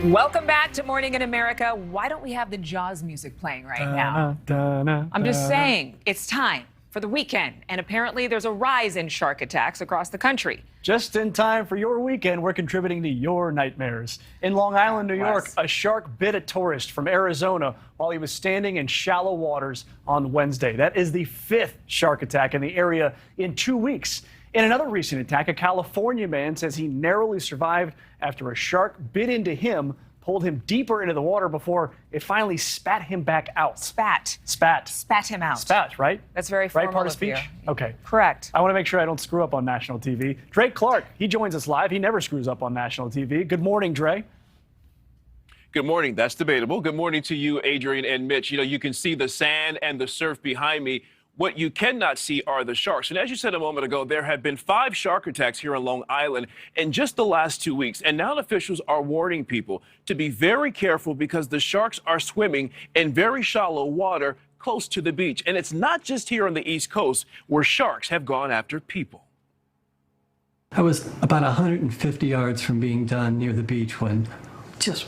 Welcome back to Morning in America. Why don't we have the Jaws music playing right now? I'm just saying, it's time for the weekend. And apparently there's a rise in shark attacks across the country. Just in time for your weekend, we're contributing to your nightmares. In Long Island, New York, a shark bit a tourist from Arizona while he was standing in shallow waters on Wednesday. That is the 5th shark attack in the area in 2 weeks. In another recent attack, a California man says he narrowly survived after a shark bit into him, pulled him deeper into the water before it finally spat him back out. Spat him out. Spat, right? That's very formal. Right part of speech? Okay. Correct. I want to make sure I don't screw up on national TV. Drake Clark, he joins us live. He never screws up on national TV. Good morning, Dre. Good morning. That's debatable. Good morning to you, Adrian and Mitch. You know, you can see the sand and the surf behind me. What you cannot see are the sharks. And as you said a moment ago, there have been 5 shark attacks here on Long Island in just the last 2 weeks. And now officials are warning people to be very careful because the sharks are swimming in very shallow water close to the beach. And it's not just here on the East Coast where sharks have gone after people. I was about 150 yards from being done near the beach when just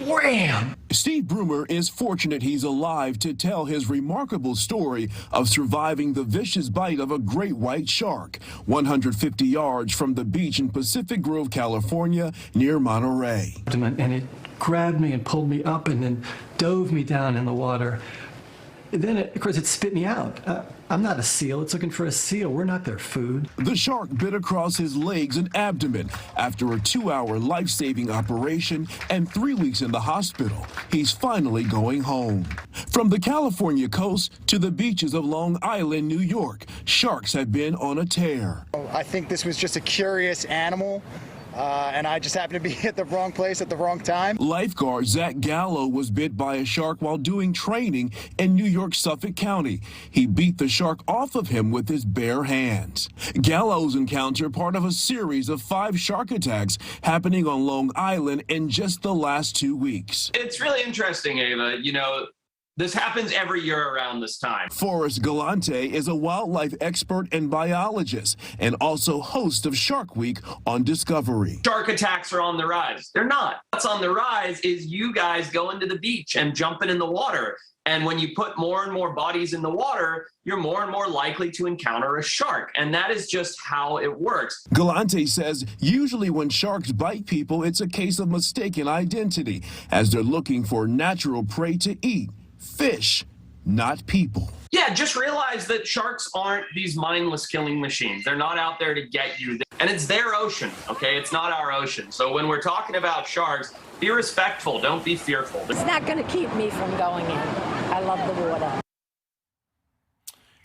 wham! Steve Broomer is fortunate he's alive to tell his remarkable story of surviving the vicious bite of a great white shark 150 yards from the beach in Pacific Grove, California, near Monterey. And it grabbed me and pulled me up and then dove me down in the water. And then, of course, it spit me out. I'm not a seal. It's looking for a seal. We're not their food. The shark bit across his legs and abdomen after a 2-hour life-saving operation and 3 weeks in the hospital. He's finally going home. From the California coast to the beaches of Long Island, New York, sharks have been on a tear. I think this was just a curious animal. And I just happened to be at the wrong place at the wrong time. Lifeguard Zach Gallo was bit by a shark while doing training in New York, Suffolk County. He beat the shark off of him with his bare hands. Gallo's encounter part of a series of 5 shark attacks happening on Long Island in just the last 2 weeks. It's really interesting, Ava. You know, this happens every year around this time. Forrest Galante is a wildlife expert and biologist and also host of Shark Week on Discovery. Shark attacks are on the rise. They're not. What's on the rise is you guys going to the beach and jumping in the water. And when you put more and more bodies in the water, you're more and more likely to encounter a shark. And that is just how it works. Galante says usually when sharks bite people, it's a case of mistaken identity as they're looking for natural prey to eat. Fish, not people. Yeah, just realize that sharks aren't these mindless killing machines. They're not out there to get you. And it's their ocean, okay? It's not our ocean. So when we're talking about sharks, be respectful. Don't be fearful. It's not going to keep me from going in. I love the water.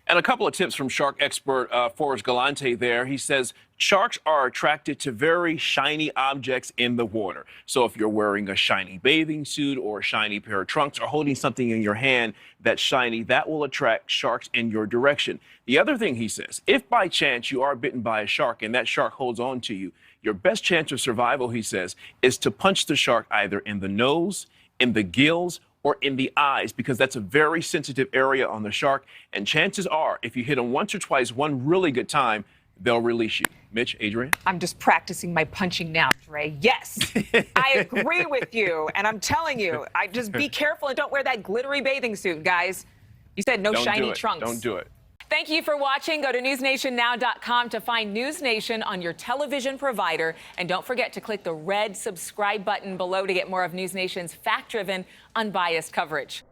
And a couple of tips from shark expert Forrest Galante there. He says sharks are attracted to very shiny objects in the water. So if you're wearing a shiny bathing suit or a shiny pair of trunks or holding something in your hand that's shiny, that will attract sharks in your direction. The other thing he says, if by chance you are bitten by a shark and that shark holds on to you, your best chance of survival, he says, is to punch the shark either in the nose, in the gills, or in the eyes, because that's a very sensitive area on the shark. And chances are, if you hit them once or twice, one really good time, they'll release you. Mitch, Adrian? I'm just practicing my punching now, Dre. Yes, I agree with you. And I'm telling you, I just be careful and don't wear that glittery bathing suit, guys. You said no shiny trunks. Don't do it. Thank you for watching. Go to newsnationnow.com to find NewsNation on your television provider. And don't forget to click the red subscribe button below to get more of NewsNation's fact-driven, unbiased coverage.